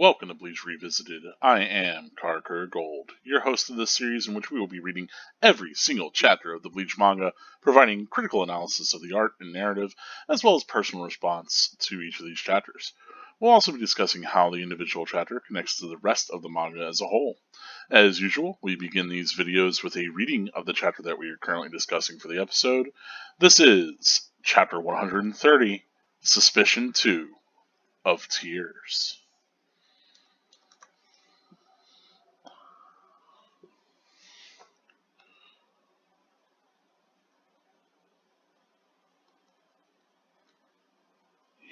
welcome to Bleach Revisited. I am Karkur Gold, your host of this series in which we will be reading every single chapter of the Bleach manga, providing critical analysis of the art and narrative, as well as personal response to each of these chapters. We'll also be discussing how the individual chapter connects to the rest of the manga as a whole. As usual, we begin these videos with a reading of the chapter that we are currently discussing for the episode. This is Chapter 130, Suspicion 2 of Tears.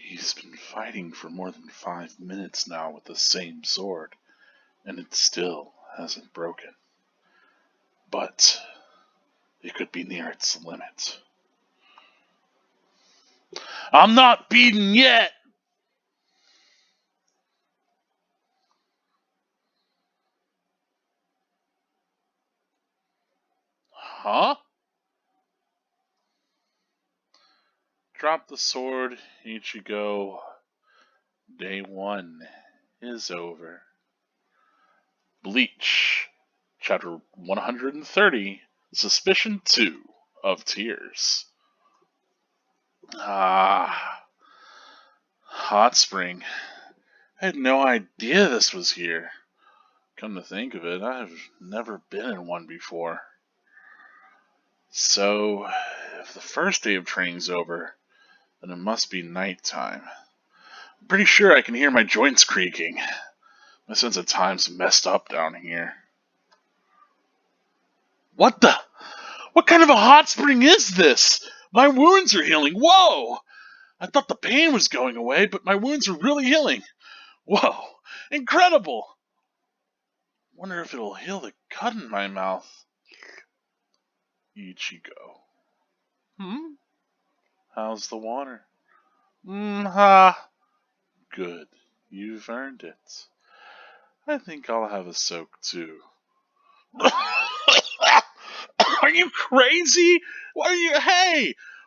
He's been fighting for more than 5 minutes now with the same sword, and it still hasn't broken. But it could be near its limit. I'm not beaten yet! Huh? Drop the sword, Ichigo. Day 1 is over. Bleach, Chapter 130, Suspicion 2 of Tears. Hot spring. I had no idea this was here. Come to think of it, I've never been in one before. So, if the first day of training's over, then it must be nighttime. I'm pretty sure I can hear my joints creaking. My sense of time's messed up down here. What kind of a hot spring is this? My wounds are healing. Whoa! I thought the pain was going away, but my wounds are really healing. Whoa! Incredible! Wonder if it'll heal the cut in my mouth. Ichigo. How's the water? Good. You've earned it. I think I'll have a soak too. Are you crazy? Why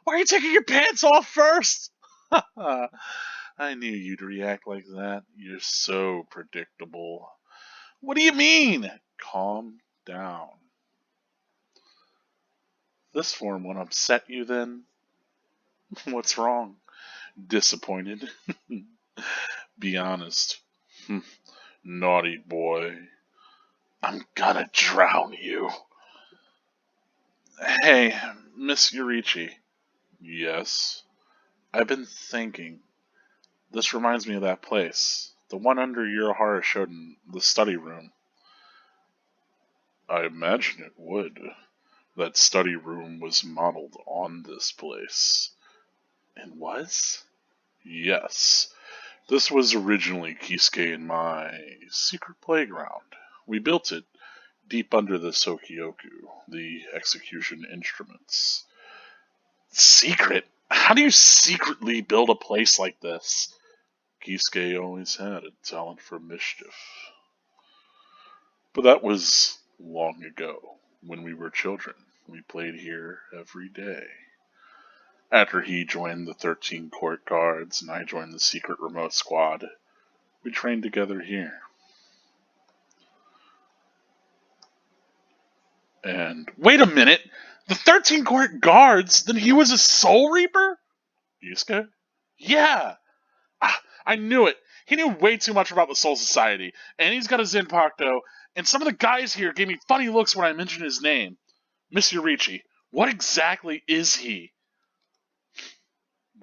are you taking your pants off first? I knew you'd react like that. You're so predictable. What do you mean? Calm down. This form won't upset you then? What's wrong? Disappointed? Be honest. Naughty boy. I'm gonna drown you. Hey, Miss Yurichi. Yes? I've been thinking. This reminds me of that place. The one under Uruhara showed in the study room. I imagine it would. That study room was modeled on this place. It was? Yes. This was originally Kisuke and my secret playground. We built it deep under the Sokyoku, the execution instruments. Secret? How do you secretly build a place like this? Kisuke always had a talent for mischief. But that was long ago. When we were children, we played here every day. After he joined the 13 court guards and I joined the secret remote squad, we trained together here. And wait a minute! The 13 court guards? Then he was a Soul Reaper? Yusuke? Yeah! I knew it! He knew way too much about the Soul Society, and he's got a Zenpakuto, and some of the guys here gave me funny looks when I mentioned his name. Miss Yurichi, what exactly is he?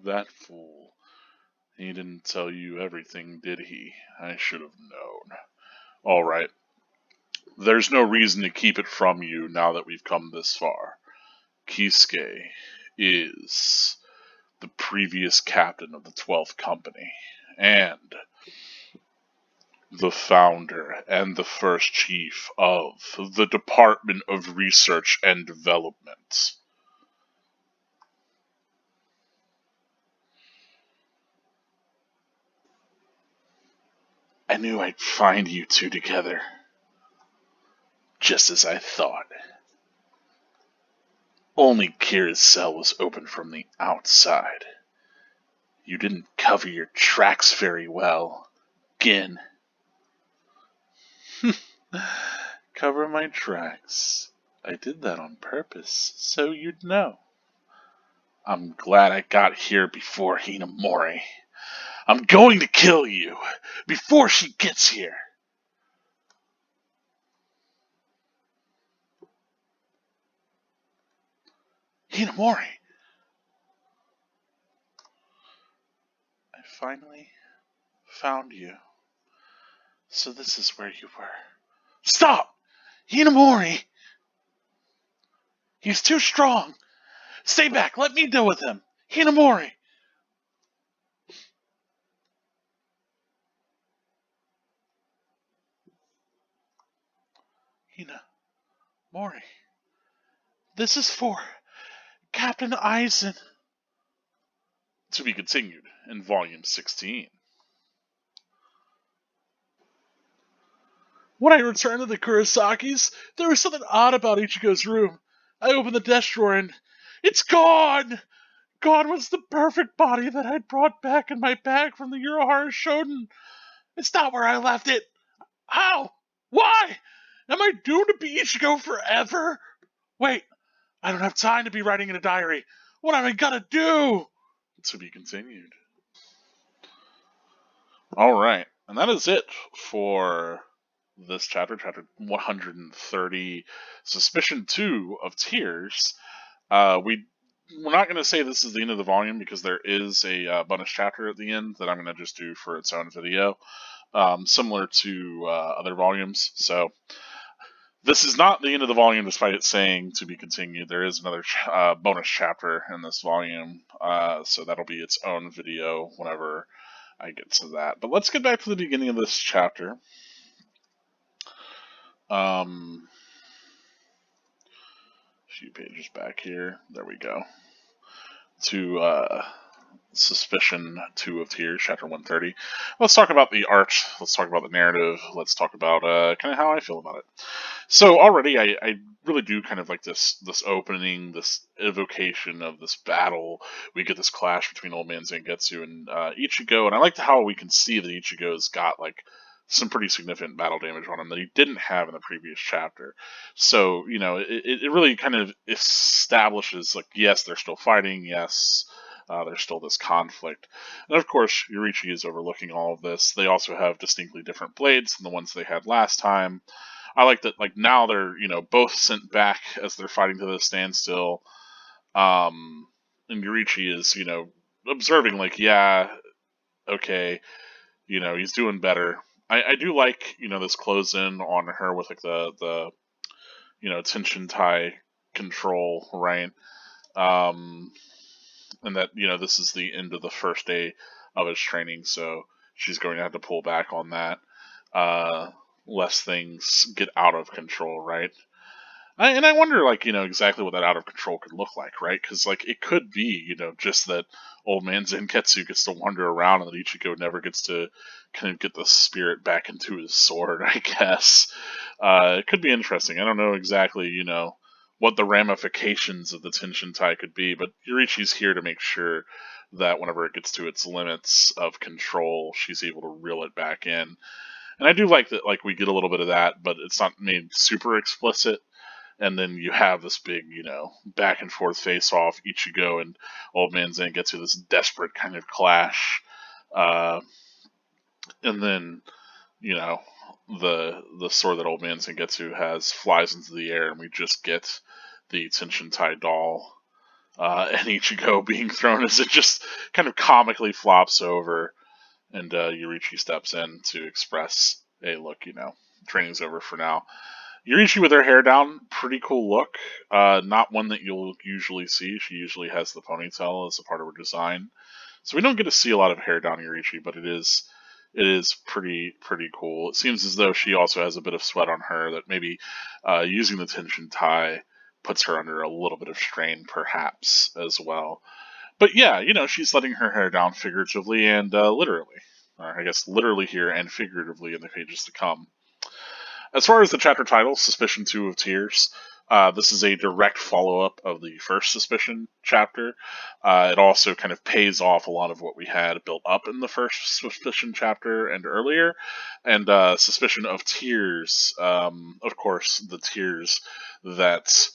That fool. He didn't tell you everything, did he? I should have known. Alright. There's no reason to keep it from you now that we've come this far. Kisuke is the previous captain of the 12th Company, and the founder and the first chief of the Department of Research and Development. I knew I'd find you two together. Just as I thought. Only Kira's cell was open from the outside. You didn't cover your tracks very well, Gin. Cover my tracks. I did that on purpose, so you'd know. I'm glad I got here before Hinamori. I'm going to kill you before she gets here. Hinamori! I finally found you. So this is where you were. Stop! Hinamori! He's too strong! Stay back! Let me deal with him! Hinamori! Hinamori. This is for Captain Eisen. To be continued in Volume 16. When I returned to the Kurosakis, there was something odd about Ichigo's room. I opened the desk drawer and it's gone! Gone was the perfect body that I'd brought back in my bag from the Eurohara Shoten. It's not where I left it. How? Why? Am I doomed to be Ichigo forever? Wait, I don't have time to be writing in a diary. What am I gonna do? To be continued. Alright, and that is it for this chapter, chapter 130, Suspicion 2 of Tears. We're not going to say this is the end of the volume because there is a bonus chapter at the end that I'm going to just do for its own video, similar to other volumes. So this is not the end of the volume, despite it saying to be continued. There is another bonus chapter in this volume, so that'll be its own video whenever I get to that. But let's get back to the beginning of this chapter. A few pages back here. There we go. To Suspicion 2 of Tears, chapter 130. Let's talk about the art. Let's talk about the narrative. Let's talk about kind of how I feel about it. So already, I really do kind of like this opening, this evocation of this battle. We get this clash between Old Man Zangetsu and Ichigo, and I like how we can see that Ichigo's got like some pretty significant battle damage on him that he didn't have in the previous chapter. So, you know, it really kind of establishes, like, yes, they're still fighting, yes, there's still this conflict. And of course, Yorichi is overlooking all of this. They also have distinctly different blades than the ones they had last time. I like that, like, now they're, you know, both sent back as they're fighting to the standstill. And Yorichi is, you know, observing, like, yeah, okay, you know, he's doing better. I do like, you know, this close in on her with like the you know, tension tie control, right? And that, you know, this is the end of the first day of his training, so she's going to have to pull back on that, lest things get out of control, right? And I wonder, like, you know, exactly what that out of control could look like, right? Because, like, it could be, you know, just that old man Zenketsu gets to wander around and that Ichigo never gets to kind of get the spirit back into his sword, I guess. It could be interesting. I don't know exactly, you know, what the ramifications of the tension tie could be, but Yorichi's here to make sure that whenever it gets to its limits of control, she's able to reel it back in. And I do like that, like, we get a little bit of that, but it's not made super explicit. And then you have this big, you know, back and forth face off. Ichigo and Old Man Zen get to this desperate kind of clash. And then, you know, the sword that Old Man Zangetsu has flies into the air, and we just get the tension tie doll and Ichigo being thrown as it just kind of comically flops over, and Yorichi steps in to express, hey, look, you know, training's over for now. Yorichi with her hair down, pretty cool look. Not one that you'll usually see. She usually has the ponytail as a part of her design. So we don't get to see a lot of hair down Yorichi, but it is pretty cool. It seems as though she also has a bit of sweat on her, that maybe using the tension tie puts her under a little bit of strain, perhaps, as well. But yeah, you know, she's letting her hair down figuratively and literally. Or I guess literally here and figuratively in the pages to come. As far as the chapter title, Suspicion 2 of Tears, This is a direct follow-up of the first Suspicion chapter. It also kind of pays off a lot of what we had built up in the first Suspicion chapter and earlier. And Suspicion of Tears, of course, the tears that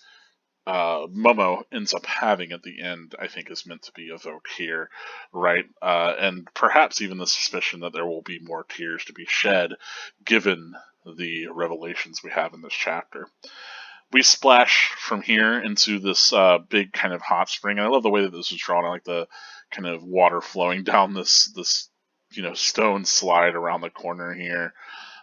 Momo ends up having at the end, I think, is meant to be evoked here, right? And perhaps even the suspicion that there will be more tears to be shed, given the revelations we have in this chapter. We splash from here into this big kind of hot spring. And I love the way that this is drawn. I like the kind of water flowing down this stone slide around the corner here.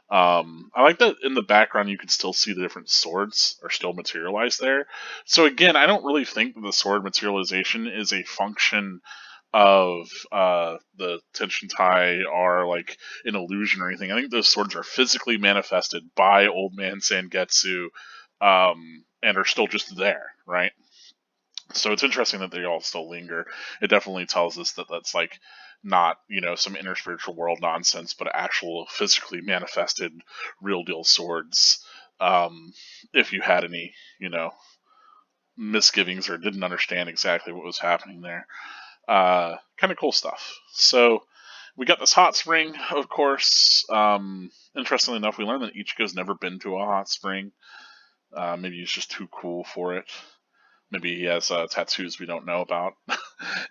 I like that in the background you can still see the different swords are still materialized there. So again, I don't really think that the sword materialization is a function of the tension tie are like an illusion or anything. I think those swords are physically manifested by Old Man Sangetsu, and are still just there, right? So it's interesting that they all still linger. It definitely tells us that that's like not, some inner spiritual world nonsense, but actual physically manifested real deal swords. If you had any, misgivings or didn't understand exactly what was happening there. Kind of cool stuff. So we got this hot spring, of course. Interestingly enough, we learned that Ichigo's never been to a hot spring. Maybe he's just too cool for it. Maybe he has tattoos we don't know about.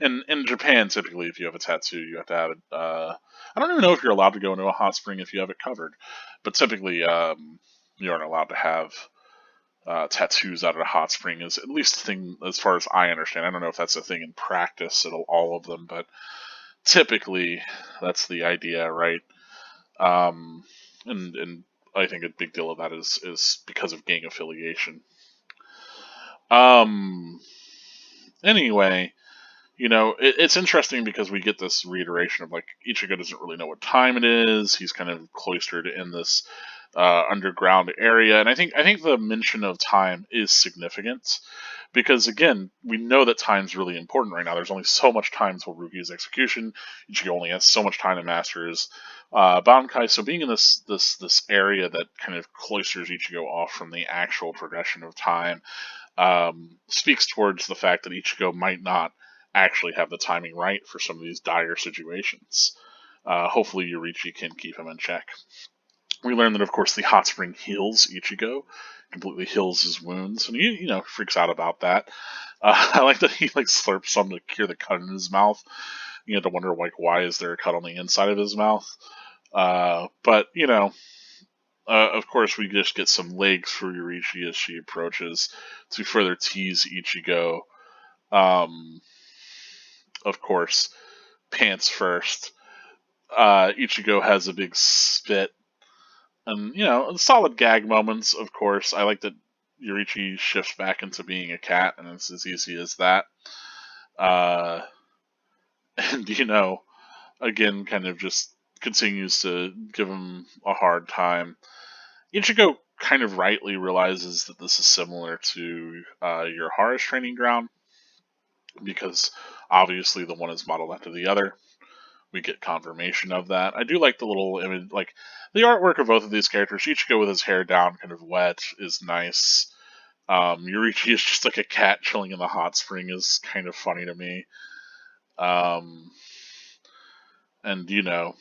In Japan, typically, if you have a tattoo, you have to have it. I don't even know if you're allowed to go into a hot spring if you have it covered, but typically, you aren't allowed to have tattoos out of a hot spring. Is at least a thing as far as I understand. I don't know if that's a thing in practice at all of them, but typically that's the idea, right? And I think a big deal of that is because of gang affiliation. Anyway, it's interesting because we get this reiteration of like Ichigo doesn't really know what time it is. He's kind of cloistered in this underground area, and I think the mention of time is significant because again, we know that time's really important right now. There's only so much time till Ruki's execution. Ichigo only has so much time to master his bankai. So being in this area that kind of cloisters Ichigo off from the actual progression of time speaks towards the fact that Ichigo might not actually have the timing right for some of these dire situations. Hopefully Yorichi can keep him in check. We learn that, of course, the hot spring heals Ichigo, completely heals his wounds, and he, freaks out about that. I like that he slurps some to cure the cut in his mouth. You have to wonder why is there a cut on the inside of his mouth? But of course, we just get some legs for Yorichi as she approaches to further tease Ichigo. Of course, pants first. Ichigo has a big spit. And, solid gag moments, of course. I like that Yorichi shifts back into being a cat, and it's as easy as that. And, again, kind of just continues to give him a hard time. Ichigo kind of rightly realizes that this is similar to your Hara's training ground, because obviously the one is modeled after the other. We get confirmation of that. I do like the little image, like the artwork of both of these characters. Ichigo with his hair down, kind of wet, is nice. Yorichi is just like a cat chilling in the hot spring, is kind of funny to me. And I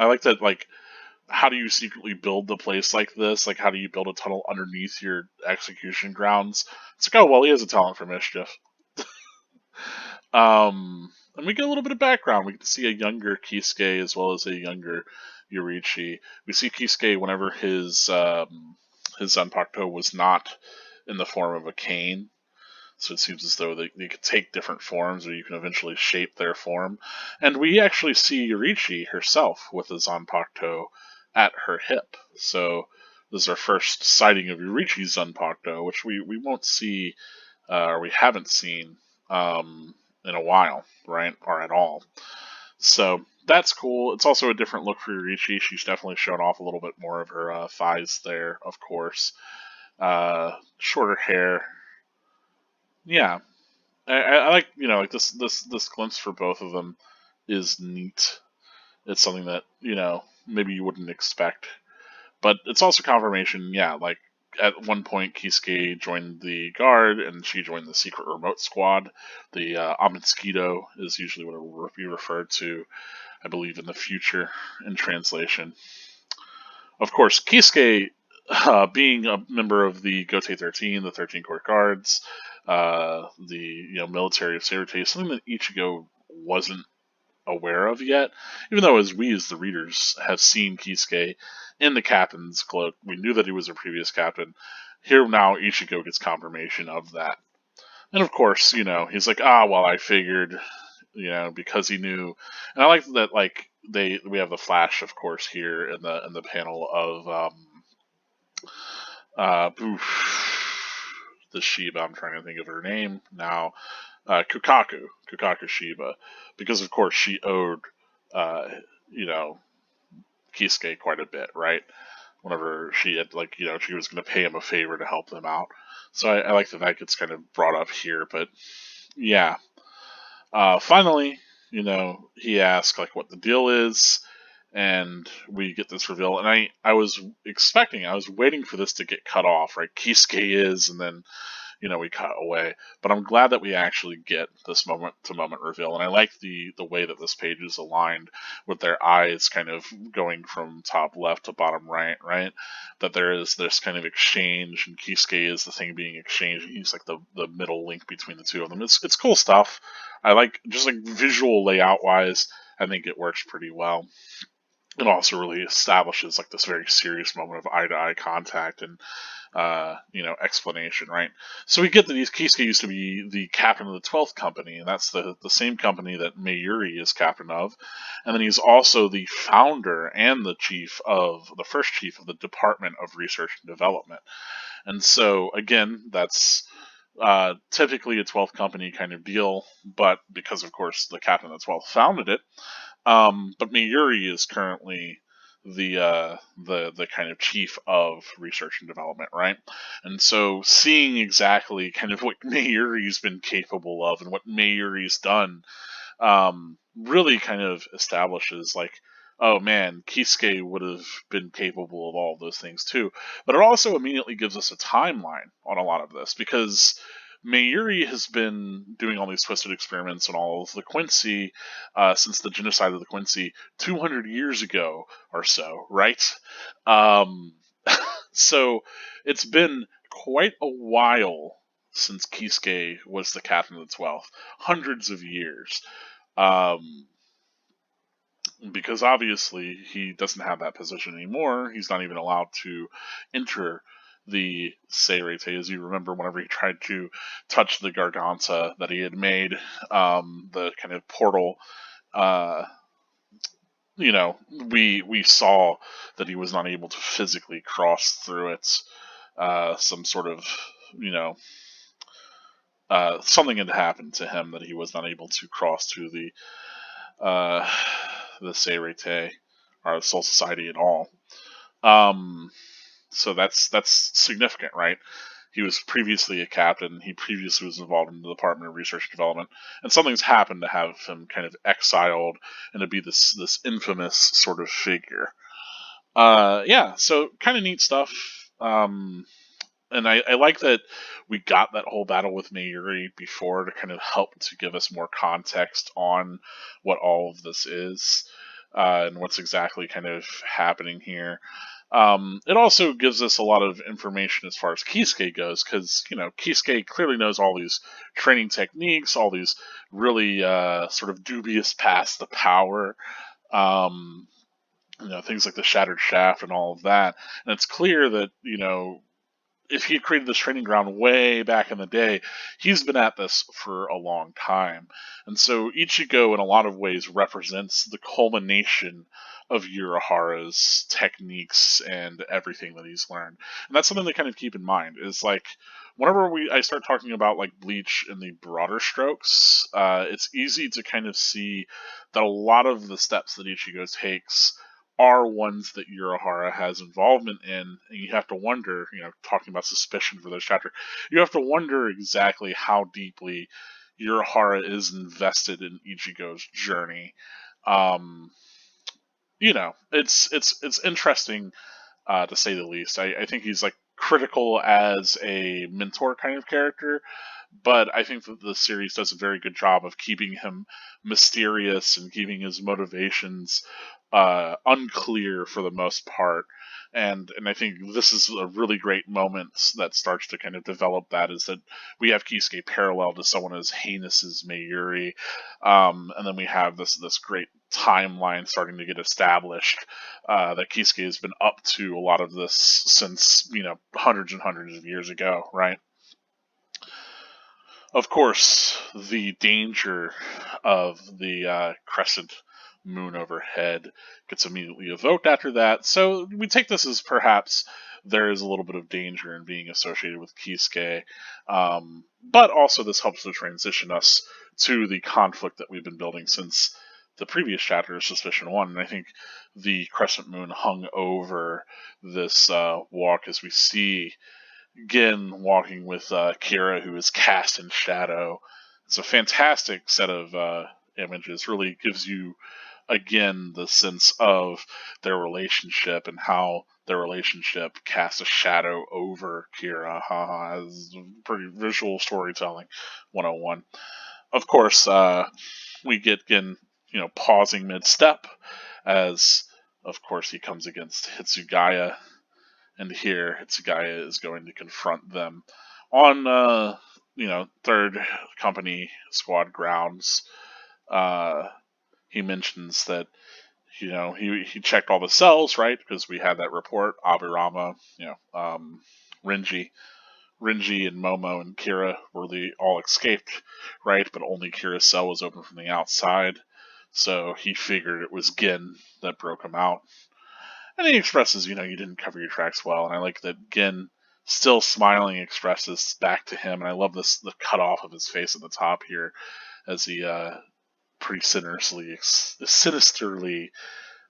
like that. Like, how do you secretly build the place like this? Like, how do you build a tunnel underneath your execution grounds? It's like, oh well, he has a talent for mischief. And we get a little bit of background. We get to see a younger Kisuke as well as a younger Yorichi. We see Kisuke whenever his Zanpakuto was not in the form of a cane. So it seems as though they could take different forms, or you can eventually shape their form. And we actually see Yorichi herself with a Zanpakuto at her hip. So this is our first sighting of Yorichi's Zanpakuto, which we won't see, or we haven't seen in a while, right? Or at all. So that's cool. It's also a different look for Yorichi. She's definitely shown off a little bit more of her thighs there, of course. Shorter hair. Yeah. I like, like this glimpse for both of them is neat. It's something that, maybe you wouldn't expect. But it's also confirmation, yeah, like at one point, Kisuke joined the guard, and she joined the secret remote squad. The Amitskedo is usually what it will be referred to, I believe, in the future in translation. Of course, Kisuke, being a member of the Gote 13, the 13 Court Guards, the military of Seirete, is something that Ichigo wasn't aware of yet. Even though, as we as the readers have seen Kisuke in the captain's cloak, we knew that he was a previous captain. Here now, Ichigo gets confirmation of that, and of course, he's like, well, I figured, because he knew, and I like that, like we have the flash, of course, here in the panel of the Shiba. I'm trying to think of her name now. Kukaku Shiba, because of course she owed, uh, you know, Kisuke quite a bit, right? Whenever she had, she was going to pay him a favor to help them out. So I like that gets kind of brought up here, but yeah. Finally, he asks like what the deal is, and we get this reveal. And I was waiting for this to get cut off, right? Kisuke is, and then we cut away. But I'm glad that we actually get this moment to moment reveal, and I like the way that this page is aligned with their eyes kind of going from top left to bottom right, right? That there is this kind of exchange, and Kisuke is the thing being exchanged, and he's like the middle link between the two of them. It's cool stuff. I like, just like visual layout wise, I think it works pretty well. It also really establishes like this very serious moment of eye to eye contact and explanation, right? So we get that Kisuke used to be the captain of the 12th Company, and that's the same company that Mayuri is captain of. And then he's also the founder and the first chief of the Department of Research and Development. And so, again, that's typically a 12th Company kind of deal, but because, of course, the captain of the 12th founded it, but Mayuri is currently the kind of chief of research and development, right? And so seeing exactly kind of what Mayuri's been capable of and what Mayuri's done, really kind of establishes like, oh man, Kisuke would have been capable of all of those things too. But it also immediately gives us a timeline on a lot of this, because Mayuri has been doing all these twisted experiments on all of the Quincy since the genocide of the Quincy 200 years ago or so, right? Um, so it's been quite a while since Kisuke was the captain of the 12th. Hundreds of years. Um, because obviously he doesn't have that position anymore. He's not even allowed to enter the Seirete. As you remember, whenever he tried to touch the Garganta that he had made, the kind of portal, uh, we saw that he was not able to physically cross through it. Some sort of, you know, something had happened to him that he was not able to cross to uh, the Seirete or the Soul Society at all. So that's significant, right? He was previously a captain. He previously was involved in the Department of Research and Development, and something's happened to have him kind of exiled and to be this infamous sort of figure. Yeah, so kind of neat stuff. And I like that we got that whole battle with Mayuri before to kind of help to give us more context on what all of this is, and what's exactly kind of happening here. It also gives us a lot of information as far as Kisuke goes, because Kisuke clearly knows all these training techniques, all these really sort of dubious paths to power. Um, things like the Shattered Shaft and all of that. And it's clear that if he had created this training ground way back in the day, he's been at this for a long time. And so Ichigo, in a lot of ways, represents the culmination of Urahara's techniques and everything that he's learned. And that's something to kind of keep in mind, is like, whenever I start talking about like Bleach in the broader strokes, it's easy to kind of see that a lot of the steps that Ichigo takes are ones that Urahara has involvement in, and you have to wonder, talking about suspicion for this chapter, you have to wonder exactly how deeply Urahara is invested in Ichigo's journey. It's interesting, to say the least. I think he's like critical as a mentor kind of character, but I think that the series does a very good job of keeping him mysterious and keeping his motivations unclear for the most part. And I think this is a really great moment that starts to kind of develop that, is that we have Kisuke parallel to someone as heinous as Mayuri, and then we have this great timeline starting to get established, that Kisuke has been up to a lot of this since, hundreds and hundreds of years ago, right? Of course, the danger of the crescent moon overhead gets immediately evoked after that. So we take this as perhaps there is a little bit of danger in being associated with Kisuke, but also this helps to transition us to the conflict that we've been building since the previous chapter, Suspicion 1. And I think the crescent moon hung over this walk as we see Gin walking with Kira, who is cast in shadow. It's a fantastic set of images. Really gives you, again, the sense of their relationship and how their relationship casts a shadow over Kira. It's pretty visual storytelling 101. Of course, we get Gin, pausing mid-step as, of course, he comes against Hitsugaya, and here Hitsugaya is going to confront them on, third company squad grounds. He mentions that, he checked all the cells, right? Because we had that report. Abirama, Renji, and Momo and Kira all escaped, right? But only Kira's cell was open from the outside. So he figured it was Gin that broke him out. And he expresses, you didn't cover your tracks well. And I like that Gin, still smiling, expresses back to him. And I love the cut off of his face at the top here as he pretty sinisterly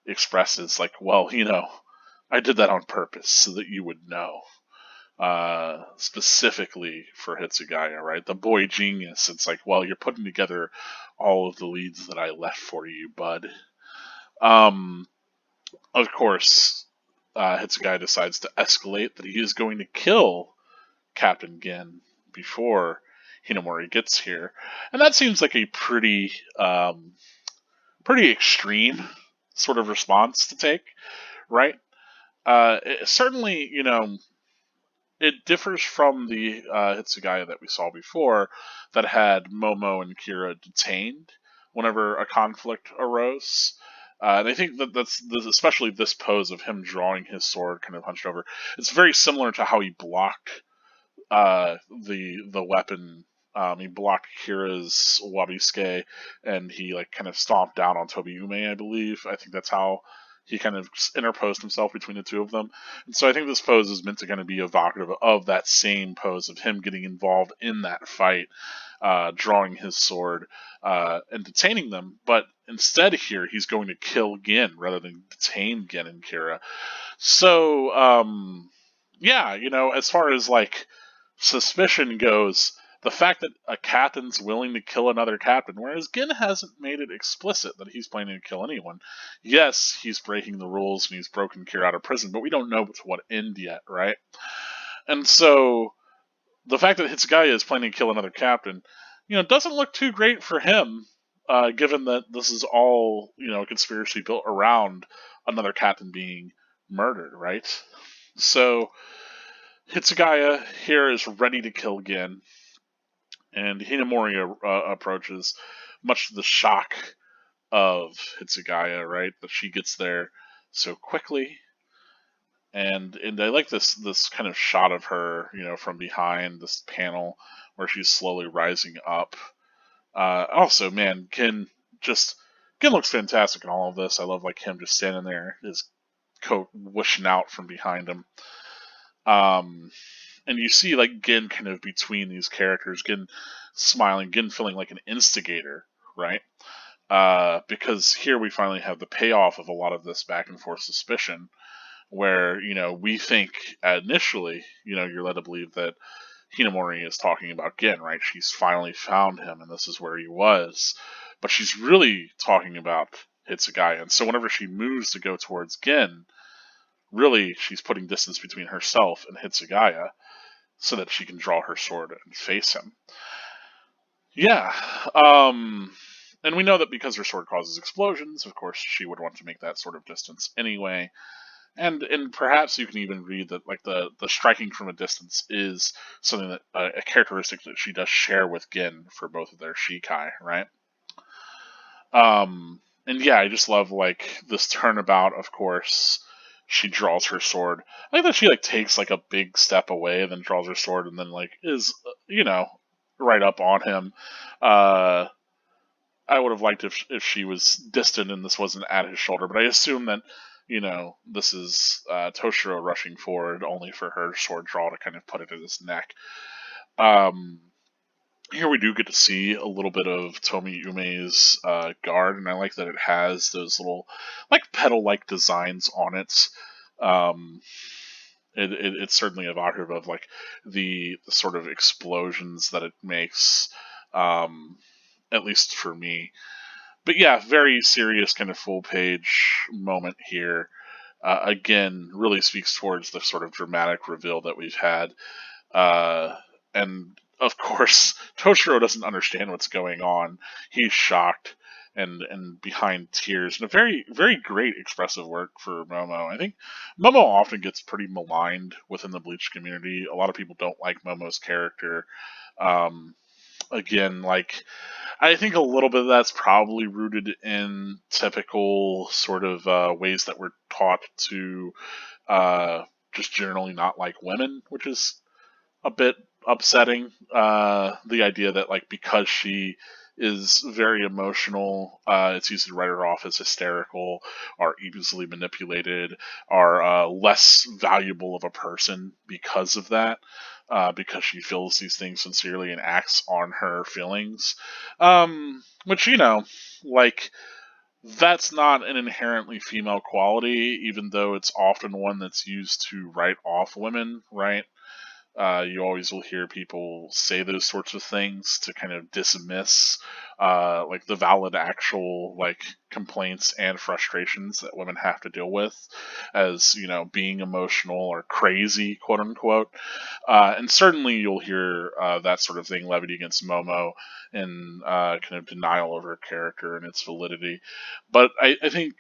expresses, like, well, I did that on purpose so that you would know. Specifically for Hitsugaya, right? The boy genius. It's like, well, you're putting together all of the leads that I left for you, bud. Of course, Hitsugaya decides to escalate that he is going to kill Captain Gin before Hinamori gets here, and that seems like a pretty extreme sort of response to take, right? Certainly, it differs from the Hitsugaya that we saw before, that had Momo and Kira detained whenever a conflict arose. And I think that's especially this pose of him drawing his sword kind of hunched over. It's very similar to how he blocked the weapon. He blocked Kira's Wabisuke, and he kind of stomped down on Tobiyume, I believe. I think that's how he kind of interposed himself between the two of them. And so I think this pose is meant to kind of be evocative of that same pose of him getting involved in that fight, drawing his sword, and detaining them. But instead here, he's going to kill Gin rather than detain Gin and Kira. So, as far as suspicion goes, the fact that a captain's willing to kill another captain, whereas Gin hasn't made it explicit that he's planning to kill anyone. Yes, he's breaking the rules and he's broken Kira out of prison, but we don't know to what end yet, right? And so the fact that Hitsugaya is planning to kill another captain, doesn't look too great for him, given that this is all, a conspiracy built around another captain being murdered, right? So Hitsugaya here is ready to kill Gin, and Hinamori approaches, much to the shock of Hitsugaya, right? That she gets there so quickly. And I like this kind of shot of her, from behind this panel where she's slowly rising up. Also, man, Gin looks fantastic in all of this. I love him just standing there, his coat whooshing out from behind him. And you see Gin kind of between these characters, Gin smiling, Gin feeling like an instigator, right? Because here we finally have the payoff of a lot of this back and forth suspicion, where, we think initially, you're led to believe that Hinamori is talking about Gin, right? She's finally found him and this is where he was. But she's really talking about Hitsugaya. And so whenever she moves to go towards Gin, really she's putting distance between herself and Hitsugaya so that she can draw her sword and face him. Yeah. And we know that because her sword causes explosions, of course, she would want to make that sort of distance anyway. And perhaps you can even read that like the striking from a distance is something that a characteristic that she does share with Gin for both of their Shikai, right? And yeah, I just love like this turnabout. Of course, she draws her sword. I think that she like takes like a big step away, and then draws her sword, and then like is right up on him. Uh, I would have liked if she was distant and this wasn't at his shoulder, but I assume that this is Toshiro rushing forward only for her sword draw to kind of put it in his neck. Um, Here we do get to see a little bit of Tomi Ume's guard, and I like that it has those little like petal-like designs on it. Um, it's certainly evocative of like the sort of explosions that it makes, at least for me. But yeah, very serious kind of full page moment here. Again, really speaks towards the sort of dramatic reveal that we've had. And of course, Toshiro doesn't understand what's going on. He's shocked and behind tears. And a very, very great expressive work for Momo. I think Momo often gets pretty maligned within the Bleach community. A lot of people don't like Momo's character. Um, Again, like I think a little bit of that's probably rooted in typical sort of ways that we're taught to just generally not like women, which is a bit upsetting. The idea that like because she is very emotional, it's easy to write her off as hysterical, or easily manipulated, or less valuable of a person because of that. Because she feels these things sincerely and acts on her feelings, which like that's not an inherently female quality, even though it's often one that's used to write off women, right? You always will hear people say those sorts of things to kind of dismiss like the valid actual like complaints and frustrations that women have to deal with as being emotional or crazy, quote unquote. And certainly you'll hear that sort of thing levied against Momo in kind of denial of her character and its validity. But I think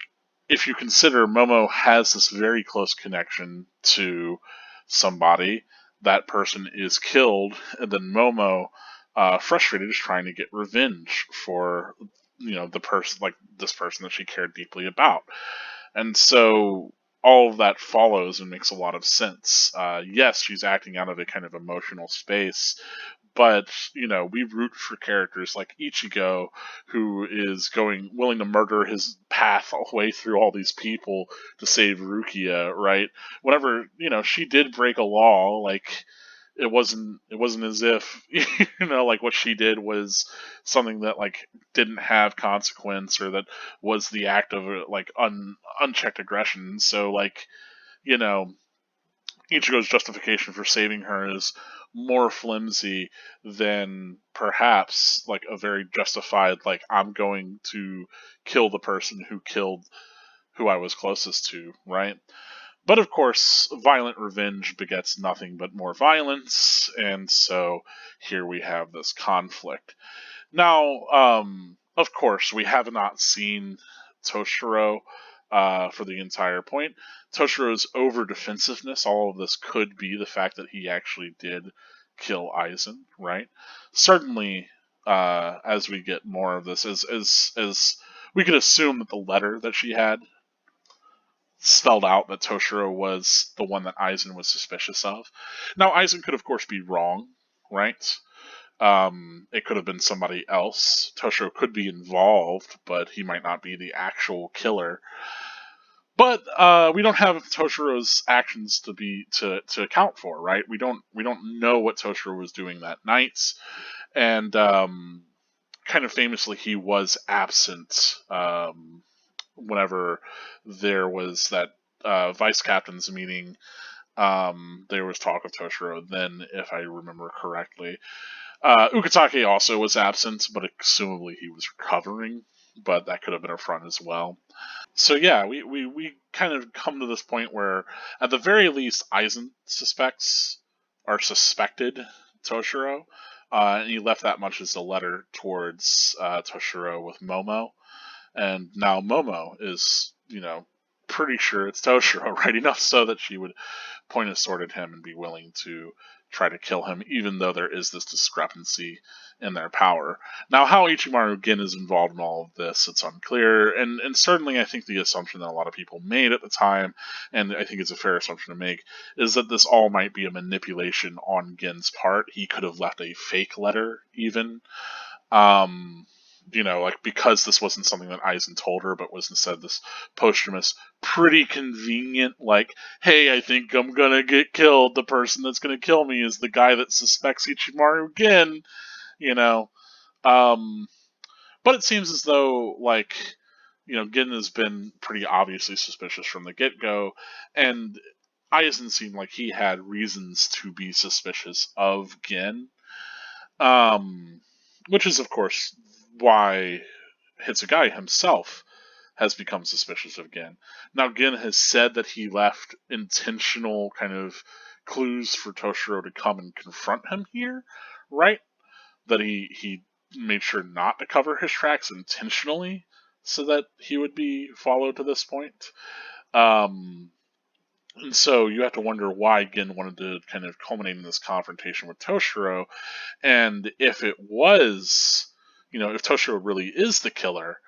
if you consider Momo has this very close connection to somebody, that person is killed, and then Momo, frustrated, is trying to get revenge for the person, like this person that she cared deeply about, and so all of that follows and makes a lot of sense. Yes, she's acting out of a kind of emotional space, but we root for characters like Ichigo, who is going willing to murder his path all the way through all these people to save Rukia, right? Whenever she did break a law, like it wasn't as if like what she did was something that like didn't have consequence, or that was the act of like unchecked aggression. So like you know Ichigo's justification for saving her is more flimsy than perhaps like a very justified, like, I'm going to kill the person who killed who I was closest to, right? But of course, violent revenge begets nothing but more violence, and so here we have this conflict. Now, of course, we have not seen Toshiro for the entire point. Toshiro's over defensiveness, all of this could be the fact that he actually did kill Aizen, right? Certainly, as we get more of this, as we could assume that the letter that she had spelled out that Toshiro was the one that Aizen was suspicious of. Now, Aizen could, of course, be wrong, right? It could have been somebody else. Toshiro could be involved, but he might not be the actual killer. But we don't have Toshiro's actions to account for, right? We don't know what Toshiro was doing that night, and kind of famously, he was absent whenever there was that vice captain's meeting. There was talk of Toshiro then, if I remember correctly. Ukitake also was absent, but assumably he was recovering. But that could have been a front as well. So yeah, we kind of come to this point where, at the very least, Aizen suspected Toshiro, and he left that much as a letter towards Toshiro with Momo, and now Momo is, pretty sure it's Toshiro, right? Enough so that she would point his sword at him and be willing to try to kill him, even though there is this discrepancy in their power. Now, how Ichimaru Gin is involved in all of this, it's unclear, and certainly I think the assumption that a lot of people made at the time, and I think it's a fair assumption to make, is that this all might be a manipulation on Gin's part. He could have left a fake letter, even. Um, like, because this wasn't something that Aizen told her, but was instead this posthumous, pretty convenient, like, hey, I think I'm gonna get killed. The person that's gonna kill me is the guy that suspects Ichimaru Gin, you know. Um, but it seems as though, like, Gin has been pretty obviously suspicious from the get go, and Aizen seemed like he had reasons to be suspicious of Gin. Um, which is, of course, why Hitsugai himself has become suspicious of Gin. Now, Gin has said that he left intentional kind of clues for Toshiro to come and confront him here, right? That he made sure not to cover his tracks intentionally so that he would be followed to this point. Um, and so you have to wonder why Gin wanted to kind of culminate in this confrontation with Toshiro, and if it was, if Toshiro really is the killer,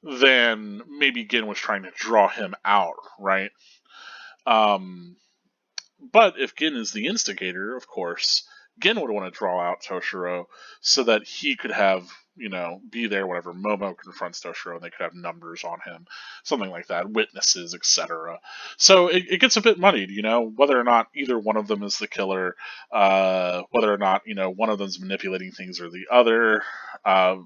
then maybe Gin was trying to draw him out, right? Um, but if Gin is the instigator, of course, Gin would want to draw out Toshiro so that he could have, be there whenever Momo confronts Toshiro and they could have numbers on him, something like that, witnesses, etc. So it gets a bit muddied, whether or not either one of them is the killer, whether or not, one of them's manipulating things or the other. Uh,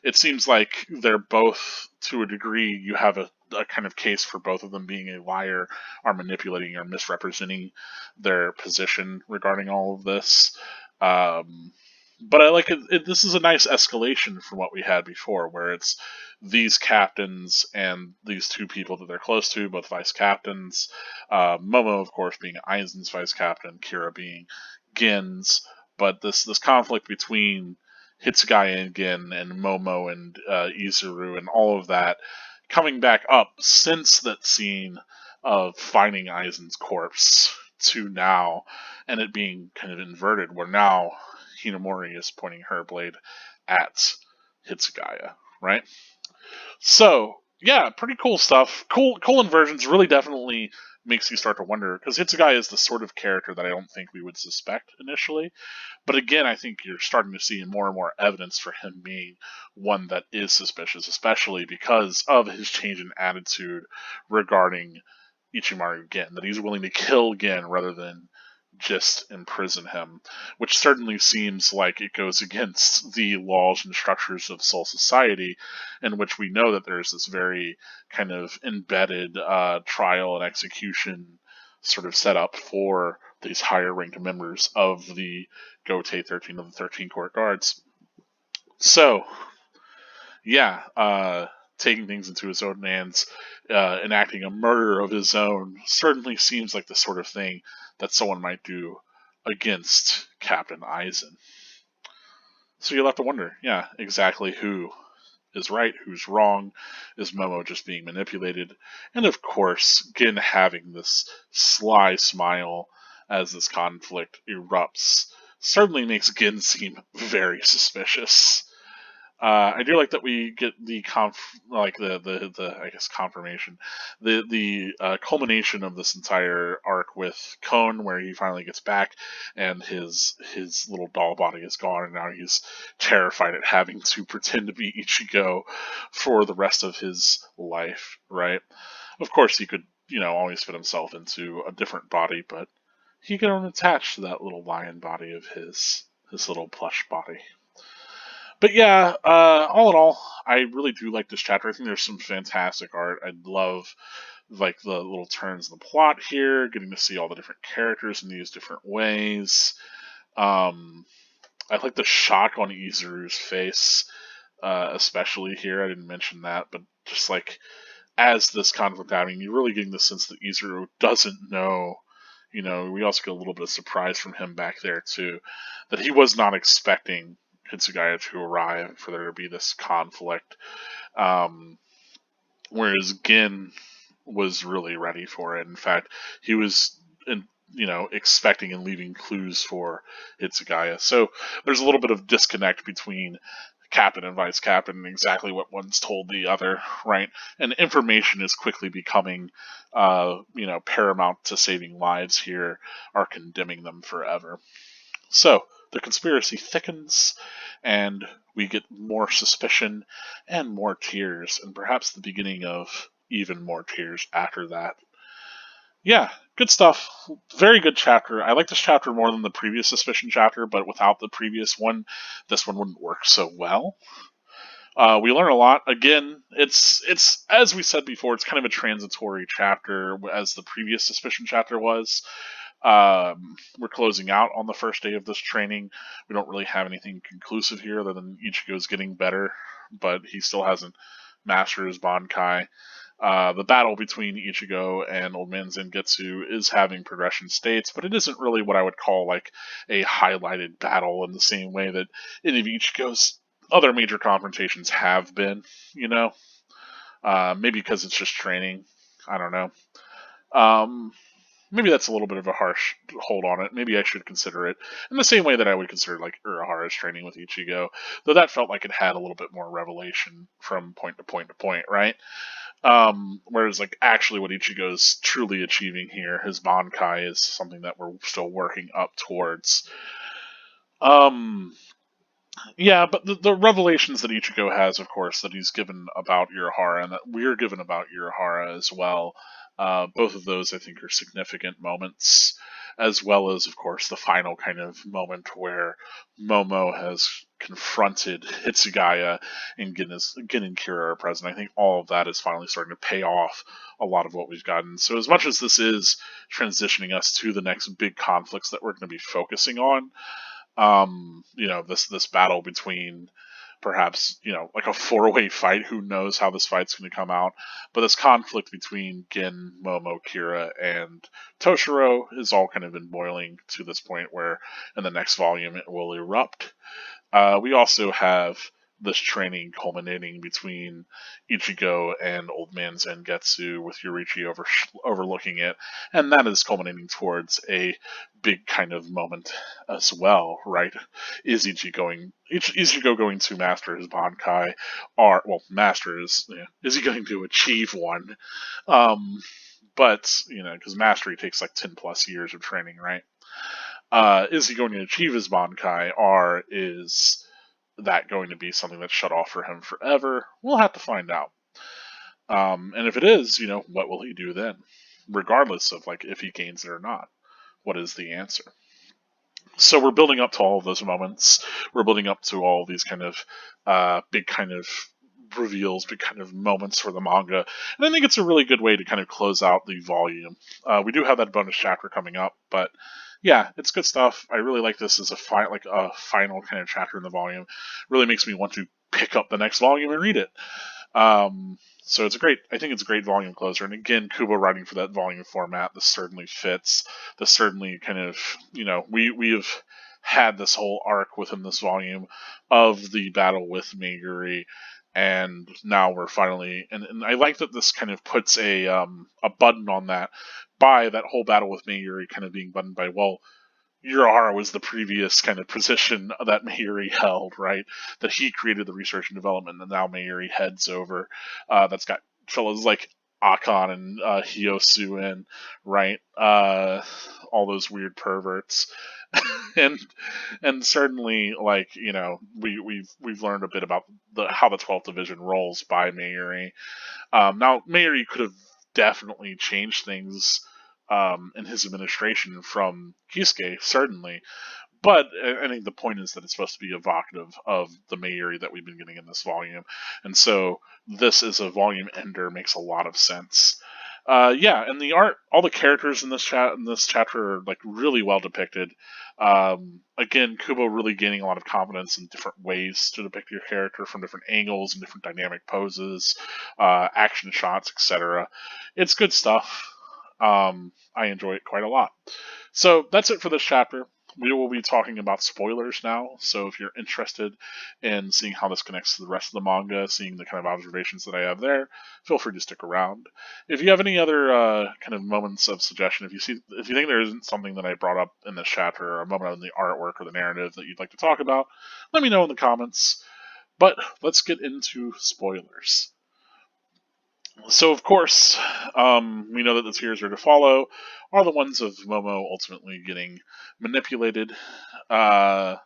it seems like they're both, to a degree, you have a kind of case for both of them being a liar, or manipulating or misrepresenting their position regarding all of this. Um, but I like it. This is a nice escalation from what we had before, where it's these captains and these two people that they're close to, both vice captains. Momo, of course, being Aizen's vice captain, Kira being Gin's. But this conflict between Hitsugai and Gin and Momo and Izuru and all of that coming back up since that scene of finding Aizen's corpse to now, and it being kind of inverted, where now Hinamori is pointing her blade at Hitsugaya, right? So, yeah, pretty cool stuff. Cool inversions. Really definitely makes you start to wonder, because Hitsugaya is the sort of character that I don't think we would suspect initially. But again, I think you're starting to see more and more evidence for him being one that is suspicious, especially because of his change in attitude regarding Ichimaru Gen, that he's willing to kill Gen rather than just imprison him, which certainly seems like it goes against the laws and structures of Soul Society, in which we know that there's this very kind of embedded trial and execution sort of setup for these higher ranked members of the Gotei 13 of the 13 Court Guards. So, yeah, taking things into his own hands, enacting a murder of his own, certainly seems like the sort of thing that someone might do against Captain Aizen. So you'll have to wonder, yeah, exactly who is right, who's wrong, is Momo just being manipulated, and of course, Gin having this sly smile as this conflict erupts certainly makes Gin seem very suspicious. I do like that we get the I guess confirmation, the culmination of this entire arc with Kon, where he finally gets back and his little doll body is gone, and now he's terrified at having to pretend to be Ichigo for the rest of his life. Right? Of course, he could always fit himself into a different body, but he can only attach to that little lion body of his little plush body. But yeah, all in all, I really do like this chapter. I think there's some fantastic art. I love like the little turns in the plot here, getting to see all the different characters in these different ways. I like the shock on Izuru's face, especially here. I didn't mention that, but just like as this conflict happening, you're really getting the sense that Izuru doesn't know. We also get a little bit of surprise from him back there too, that he was not expecting Hitsugaya to arrive for there to be this conflict. Um, Whereas Gin was really ready for it. In fact, he was expecting and leaving clues for Hitsugaya. So there's a little bit of disconnect between captain and vice captain and exactly what one's told the other, right? And information is quickly becoming paramount to saving lives here, are condemning them forever. So the conspiracy thickens, and we get more suspicion and more tears, and perhaps the beginning of even more tears after that. Yeah, good stuff. Very good chapter. I like this chapter more than the previous Suspicion chapter, but without the previous one, this one wouldn't work so well. We learn a lot. Again, it's as we said before, it's kind of a transitory chapter, as the previous Suspicion chapter was. We're closing out on the first day of this training. We don't really have anything conclusive here other than Ichigo's getting better, but he still hasn't mastered his bankai. The battle between Ichigo and Old Man Zangetsu is having progression states, but it isn't really what I would call like a highlighted battle in the same way that any of Ichigo's other major confrontations have been, maybe because it's just training. I don't know. Maybe that's a little bit of a harsh hold on it. Maybe I should consider it in the same way that I would consider like Urahara's training with Ichigo, though that felt like it had a little bit more revelation from point to point to point, right? Whereas like actually what Ichigo's truly achieving here, his bankai, is something that we're still working up towards. Yeah, but the revelations that Ichigo has, of course, that he's given about Urahara and that we're given about Urahara as well, both of those I think are significant moments, as well as, of course, the final kind of moment where Momo has confronted Hitsugaya and Gin and Kira are present. I think all of that is finally starting to pay off a lot of what we've gotten. So as much as this is transitioning us to the next big conflicts that we're going to be focusing on, this battle between perhaps, like a four-way fight. Who knows how this fight's going to come out? But this conflict between Gin, Momo, Kira, and Toshiro is all kind of been boiling to this point where in the next volume it will erupt. We also have this training culminating between Ichigo and Old Man Zangetsu, with Yorichi overlooking it, and that is culminating towards a big kind of moment as well, right? Is Ichigo going to master his bankai, or is he going to achieve one? But because mastery takes like 10 plus years of training, right? Is he going to achieve his bankai, or is that going to be something that's shut off for him forever? We'll have to find out. And if it is, what will he do then? Regardless of like if he gains it or not, what is the answer? So we're building up to all of those moments. We're building up to all these kind of big kind of reveals, big kind of moments for the manga, and I think it's a really good way to kind of close out the volume. We do have that bonus chapter coming up, but yeah, it's good stuff. I really like this as a final kind of chapter in the volume. Really makes me want to pick up the next volume and read it. So I think it's a great volume closer. And again, Kubo writing for that volume format, this certainly fits. This certainly kind of, we have had this whole arc within this volume of the battle with Mayuri, and now we're finally, and I like that this kind of puts a button on that, by that whole battle with Mayuri kind of being buttoned by, well, Urahara was the previous kind of position that Mayuri held, right? That he created the research and development, and now Mayuri heads over. That's got fellows like Akon and Hyosu in, right? All those weird perverts, and certainly like we've learned a bit about how the 12th Division rolls by Mayuri. Now Mayuri could have definitely changed things in his administration from Kisuke, certainly. But I think the point is that it's supposed to be evocative of the Mayuri that we've been getting in this volume. And so this as a volume ender makes a lot of sense. Yeah, and the art, all the characters in this chapter are like really well depicted. Again, Kubo really gaining a lot of confidence in different ways to depict your character from different angles and different dynamic poses, action shots, etc. It's good stuff. I enjoy it quite a lot. So that's it for this chapter. We will be talking about spoilers now. So if you're interested in seeing how this connects to the rest of the manga, seeing the kind of observations that I have there, feel free to stick around. If you have any other kind of moments of suggestion, if you think there isn't something that I brought up in this chapter, or a moment in the artwork or the narrative that you'd like to talk about, let me know in the comments. But let's get into spoilers. So, of course, we know that the tears are to follow are the ones of Momo ultimately getting manipulated. Uh,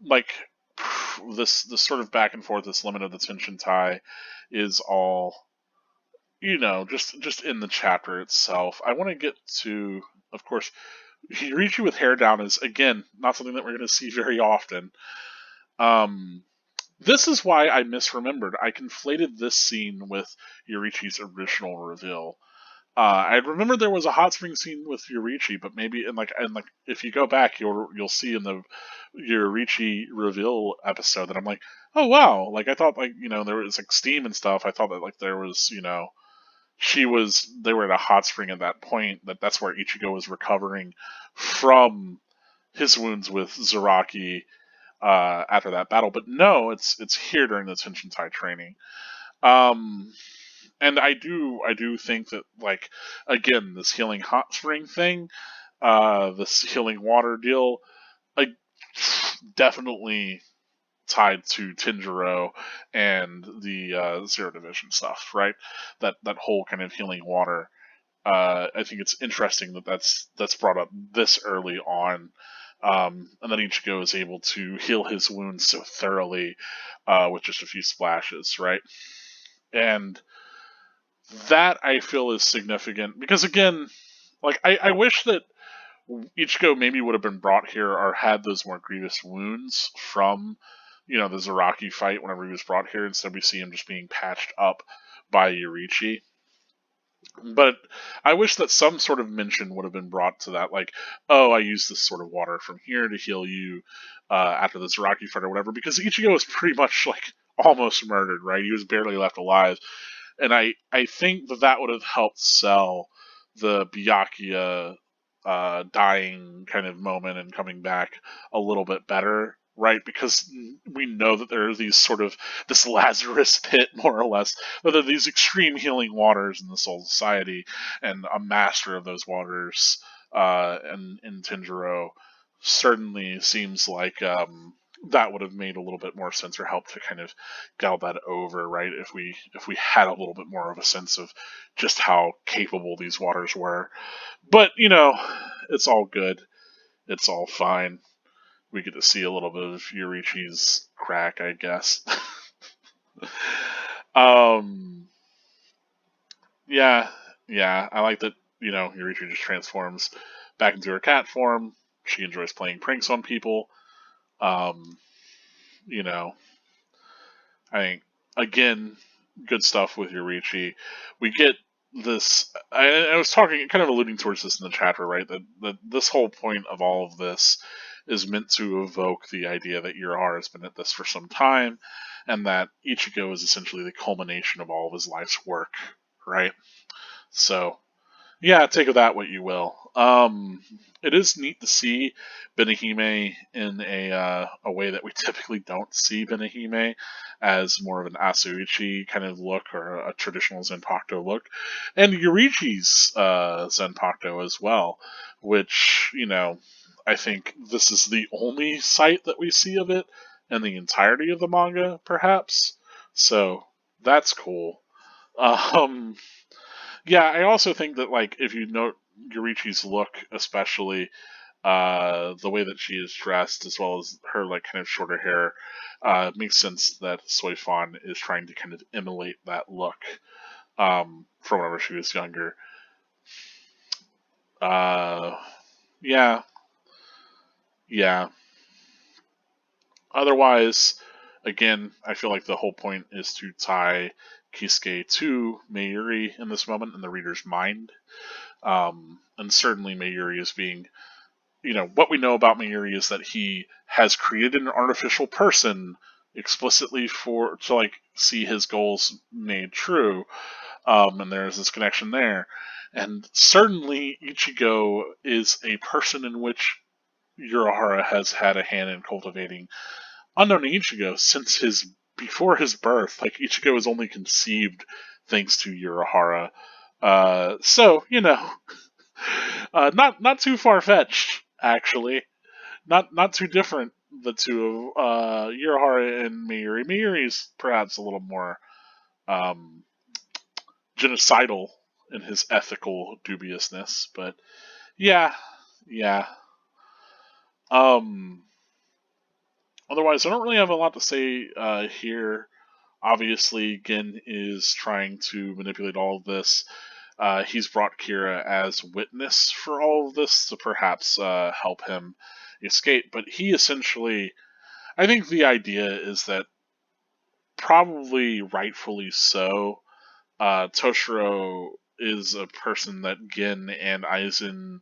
like this sort of back and forth, this limit of the tension tie, is all just in the chapter itself. I want to get to, of course, Yurichi with hair down is again not something that we're going to see very often. Um, this is why I misremembered. I conflated this scene with Yurichi's original reveal. I remember there was a hot spring scene with Yurichi, but maybe and like if you go back, you'll see in the Yurichi reveal episode that I'm like, oh wow, like I thought there was like steam and stuff. I thought that like there was they were at a hot spring at that point. That's where Ichigo was recovering from his wounds with Zaraki after that battle. But no, it's here during the Tenshin Tai training. Um, and I do think that like again this healing hot spring thing, this healing water deal, like definitely tied to Tinjiro and the Zero Division stuff, right? That whole kind of healing water. I think it's interesting that that's brought up this early on, and that Ichigo is able to heal his wounds so thoroughly with just a few splashes, right? And that I feel is significant because again, like I wish that Ichigo maybe would have been brought here or had those more grievous wounds from the Zaraki fight whenever he was brought here. Instead, we see him just being patched up by Yurichi. But I wish that some sort of mention would have been brought to that, like, oh, I used this sort of water from here to heal you after the Zaraki fight or whatever, because Ichigo was pretty much like almost murdered, right? He was barely left alive, and I think that would have helped sell the Byakuya dying kind of moment and coming back a little bit better, right? Because we know that there are these sort of this Lazarus pit, more or less, that there are these extreme healing waters in the Soul Society, and a master of those waters, in Tinjiro, certainly seems like that would have made a little bit more sense or helped to kind of gel that over, right? If we had a little bit more of a sense of just how capable these waters were. But it's all good. It's all fine. We get to see a little bit of Yurichi's crack, I guess. um, yeah, yeah. I like that. Yurichi just transforms back into her cat form. She enjoys playing pranks on people. Um, you know, I think again, good stuff with Yurichi. We get this. I was talking, kind of alluding towards this in the chapter, right? That this whole point of all of this is meant to evoke the idea that Urahara has been at this for some time, and that Ichigo is essentially the culmination of all of his life's work, right? So yeah, take of that what you will. It is neat to see Benihime in a way that we typically don't see Benihime, as more of an Asuichi kind of look or a traditional Zenpakuto look, and Yurichi's Zenpakuto as well, which I think this is the only sight that we see of it in the entirety of the manga, perhaps. So that's cool. Um, yeah, I also think that like if you note Yurichi's look, especially the way that she is dressed, as well as her like kind of shorter hair, it makes sense that Soifan is trying to kind of emulate that look from whenever she was younger. Uh, yeah, yeah. Otherwise, again, I feel like the whole point is to tie Kisuke to Mayuri in this moment in the reader's mind. And certainly Mayuri is being, what we know about Mayuri is that he has created an artificial person explicitly to like see his goals made true. And there's this connection there. And certainly Ichigo is a person in which Urahara has had a hand in cultivating. Unknown to Ichigo, since before his birth, like Ichigo was only conceived thanks to Urahara. So not too far fetched, actually. Not too different, the two of Urahara and Mayuri. Mayuri is perhaps a little more um, genocidal in his ethical dubiousness, but yeah, yeah. Um, Otherwise, I don't really have a lot to say here. Obviously, Gin is trying to manipulate all of this. He's brought Kira as witness for all of this to perhaps help him escape. But he essentially, I think the idea is that, probably rightfully so, Toshiro is a person that Gin and Aizen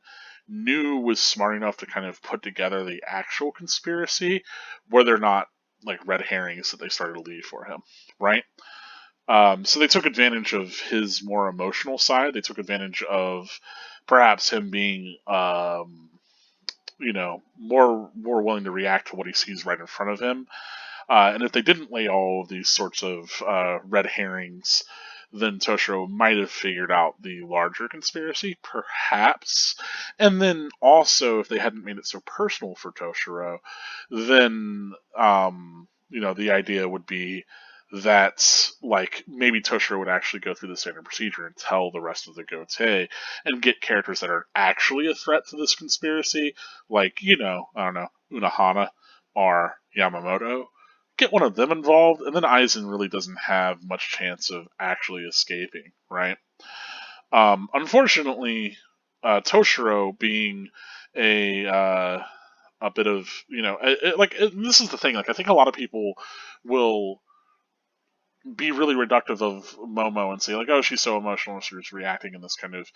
knew was smart enough to kind of put together the actual conspiracy, where they're not like red herrings that they started to leave for him, right? So they took advantage of his more emotional side. They took advantage of perhaps him being, more willing to react to what he sees right in front of him. And if they didn't lay all of these sorts of red herrings, then Toshiro might have figured out the larger conspiracy, perhaps. And then also, if they hadn't made it so personal for Toshiro, then the idea would be that like maybe Toshiro would actually go through the standard procedure and tell the rest of the Gotei and get characters that are actually a threat to this conspiracy, like I don't know, Unohana or Yamamoto, get one of them involved, and then Aizen really doesn't have much chance of actually escaping, right? Unfortunately, Toshiro being a a bit of this is the thing. Like I think a lot of people will be really reductive of Momo and say like, oh, she's so emotional, she's reacting in this kind of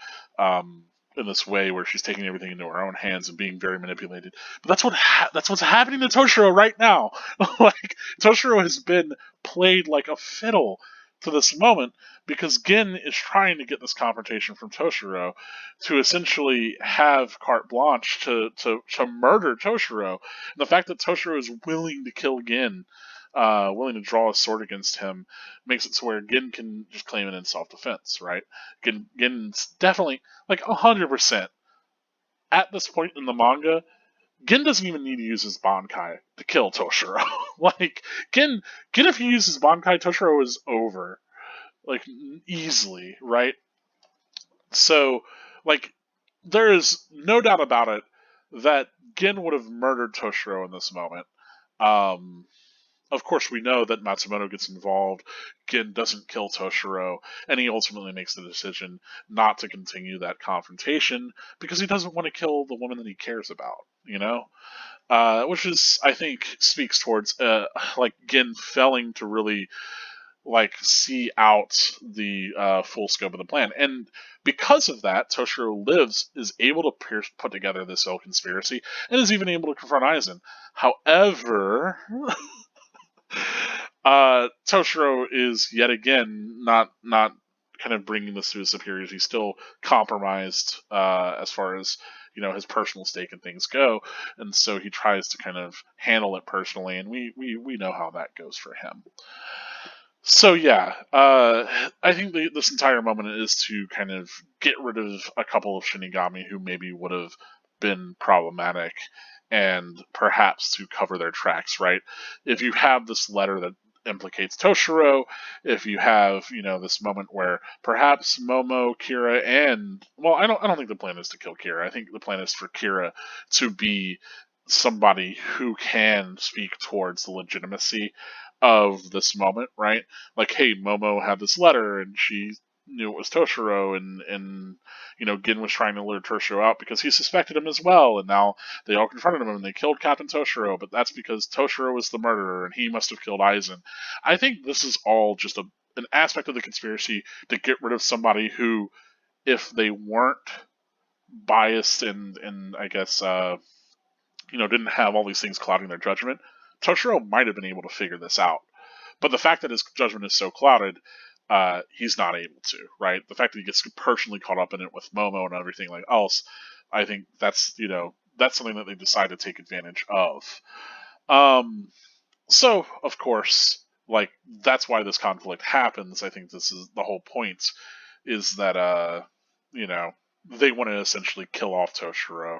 in this way where she's taking everything into her own hands and being very manipulated. But that's what's happening to Toshiro right now. Like Toshiro has been played like a fiddle to this moment because Gin is trying to get this confrontation from Toshiro to essentially have carte blanche to murder Toshiro. And the fact that Toshiro is willing to kill Gin, willing to draw a sword against him, makes it so where Gin can just claim it in self-defense, right? Gin's definitely, like, 100%. At this point in the manga, Gin doesn't even need to use his bankai to kill Toshiro. Like, Gin, if he uses bankai, Toshiro is over. Like, easily, right? So, like, there is no doubt about it that Gin would have murdered Toshiro in this moment. Um, of course, we know that Matsumoto gets involved. Gin doesn't kill Toshiro, and he ultimately makes the decision not to continue that confrontation because he doesn't want to kill the woman that he cares about. Which is, I think, speaks towards like Gin failing to really like see out the full scope of the plan, and because of that, Toshiro is able to put together this whole conspiracy, and is even able to confront Aizen. However, Toshiro is yet again not kind of bringing this to his superiors. He's still compromised as far as his personal stake and things go, and so he tries to kind of handle it personally, and we know how that goes for him. So yeah, I think this entire moment is to kind of get rid of a couple of Shinigami who maybe would have been problematic, and perhaps to cover their tracks. Right? If you have this letter that implicates Toshiro, if you have this moment where perhaps Momo, Kira, and I don't think the plan is to kill Kira. I think the plan is for Kira to be somebody who can speak towards the legitimacy of this moment, right? Like, hey, Momo had this letter and she knew it was Toshiro, and Gin was trying to lure Toshiro out because he suspected him as well, and now they all confronted him and they killed Captain Toshiro, but that's because Toshiro was the murderer and he must have killed Aizen. I think this is all just an aspect of the conspiracy to get rid of somebody who, if they weren't biased and I guess didn't have all these things clouding their judgment, Toshiro might have been able to figure this out. But the fact that his judgment is so clouded, he's not able to, right? The fact that he gets personally caught up in it with Momo and everything like else, I think that's something that they decide to take advantage of. Um, so of course, like that's why this conflict happens. I think this is the whole point, is that they want to essentially kill off Toshiro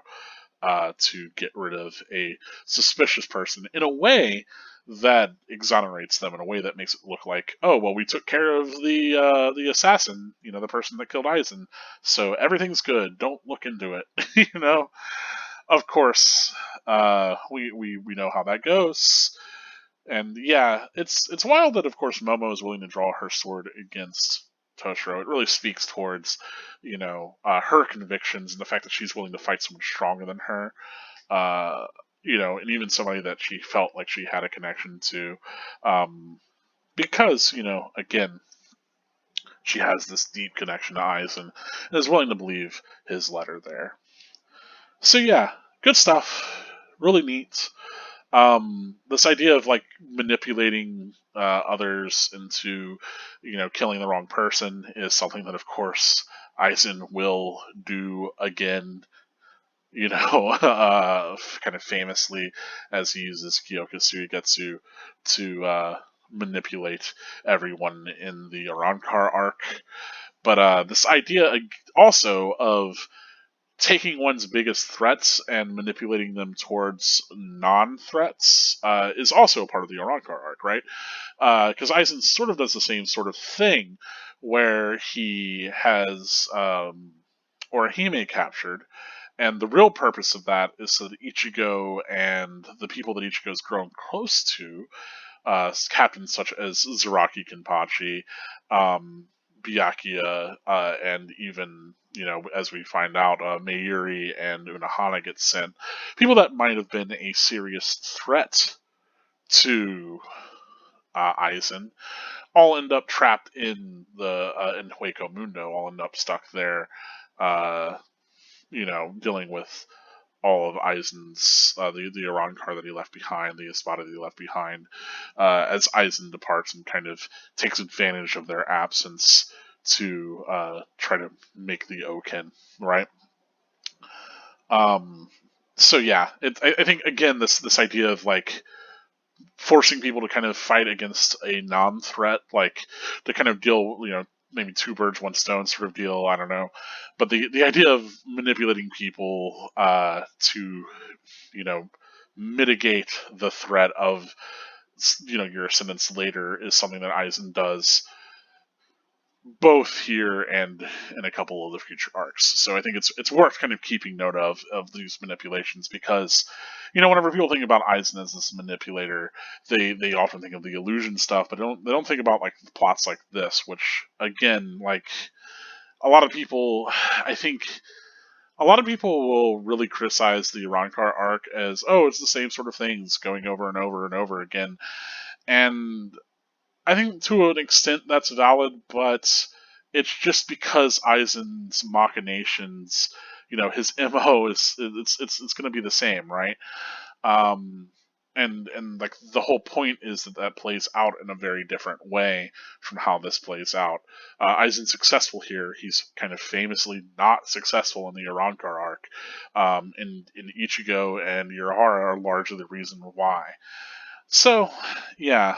to get rid of a suspicious person in a way that exonerates them, in a way that makes it look like, oh well, we took care of the assassin, the person that killed Aizen, so everything's good. Don't look into it. Of course, we know how that goes. And yeah, it's wild that of course Momo is willing to draw her sword against Toshiro. It really speaks towards, her convictions and the fact that she's willing to fight someone stronger than her. Uh, and even somebody that she felt like she had a connection to, because again, she has this deep connection to Aizen and is willing to believe his letter there. So yeah, good stuff. Really neat. This idea of like manipulating others into killing the wrong person is something that of course Aizen will do again, kind of famously, as he uses Kyoka Suigetsu to manipulate everyone in the Arankar arc. But this idea also of taking one's biggest threats and manipulating them towards non-threats is also a part of the Arankar arc, right? Because Aizen sort of does the same sort of thing, where he has Orihime captured, and the real purpose of that is so that Ichigo and the people that Ichigo's grown close to, captains such as Zaraki Kenpachi, Byakuya, and even, as we find out, Mayuri and Unohana get sent. People that might have been a serious threat to Aizen all end up trapped in in Hueco Mundo, all end up stuck there, uh, dealing with all of Aizen's, the Arankar that he left behind, the Espada that he left behind, as Aizen departs and kind of takes advantage of their absence to try to make the Oken, right? Um, so yeah, I think again this idea of like forcing people to kind of fight against a non-threat, like to kind of deal, maybe two birds, one stone sort of deal. I don't know, but the idea of manipulating people to, mitigate the threat of, your ascendance later is something that Aizen does both here and in a couple of the future arcs. So I think it's worth kind of keeping note of these manipulations, because whenever people think about Aizen as this manipulator, they often think of the illusion stuff, but they don't think about like plots like this, which again, like a lot of people, I think a lot of people will really criticize the Rankar arc as, oh, it's the same sort of things going over and over and over again, and I think to an extent that's valid, but it's just because Aizen's machinations, his MO is it's going to be the same, right? Um, and like the whole point is that plays out in a very different way from how this plays out. Aizen's successful here. He's kind of famously not successful in the Arankar arc. And Ichigo and Urahara are largely the reason why. So, yeah.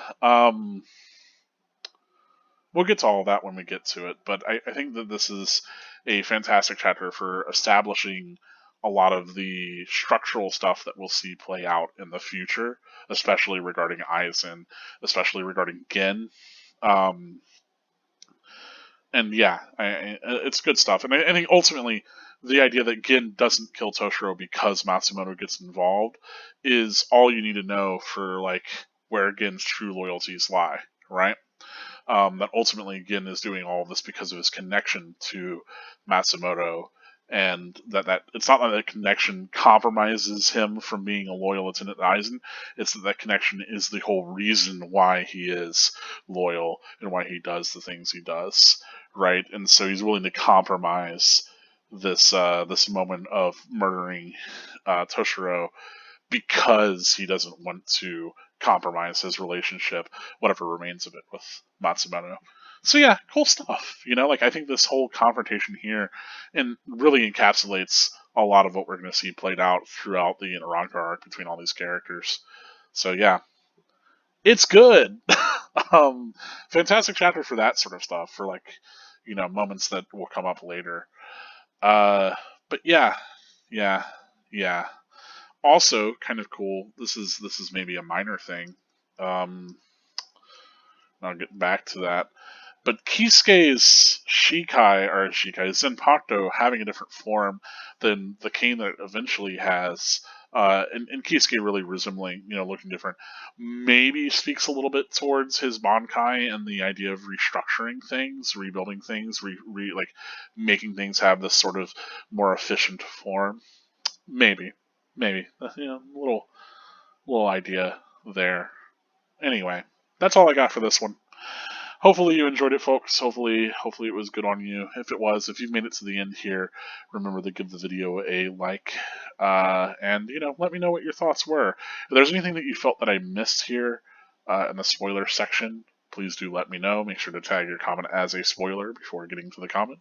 We'll get to all of that when we get to it, but I think that this is a fantastic chapter for establishing a lot of the structural stuff that we'll see play out in the future, especially regarding Aizen, especially regarding Gin. Um, and yeah, it's good stuff. And I think ultimately the idea that Gin doesn't kill Toshiro because Matsumoto gets involved is all you need to know for like where Gin's true loyalties lie, right? That ultimately, again, is doing all of this because of his connection to Matsumoto, and that it's not that connection compromises him from being a loyal lieutenant to Aizen. It's that connection is the whole reason why he is loyal and why he does the things he does, right? And so he's willing to compromise this moment of murdering Toshiro because he doesn't want to compromise his relationship, whatever remains of it, with Matsumoto. So yeah, cool stuff. Like I think this whole confrontation here and really encapsulates a lot of what we're going to see played out throughout the Inaranka arc between all these characters. So yeah, it's good. Fantastic chapter for that sort of stuff, for like, moments that will come up later. But yeah, yeah. Also, kind of cool. This is maybe a minor thing. Um, I'll get back to that. But Kisuke's Zenpakuto having a different form than the cane that it eventually has, and Kisuke really resembling, looking different, maybe speaks a little bit towards his bankai and the idea of restructuring things, rebuilding things, like making things have this sort of more efficient form. Maybe, little idea there. Anyway, that's all I got for this one. Hopefully you enjoyed it, folks. Hopefully it was good on you. If it was, if you've made it to the end here, remember to give the video a like, and let me know what your thoughts were. If there's anything that you felt that I missed here in the spoiler section, please do let me know. Make sure to tag your comment as a spoiler before getting to the comment,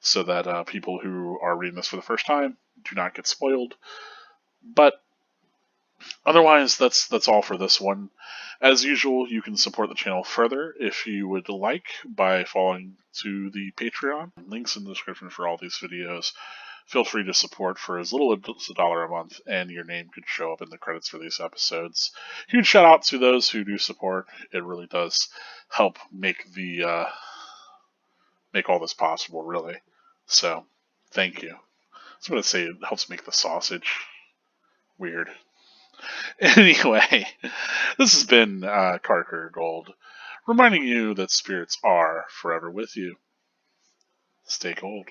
so that people who are reading this for the first time do not get spoiled. But otherwise, that's all for this one. As usual, you can support the channel further if you would like by following to the Patreon. Links in the description for all these videos. Feel free to support for as little as $1 a month, and your name could show up in the credits for these episodes. Huge shout out to those who do support. It really does help make make all this possible, really. So, thank you. I was going to say it helps make the sausage. Weird. Anyway, this has been Carker Gold, reminding you that spirits are forever with you. Stay cold.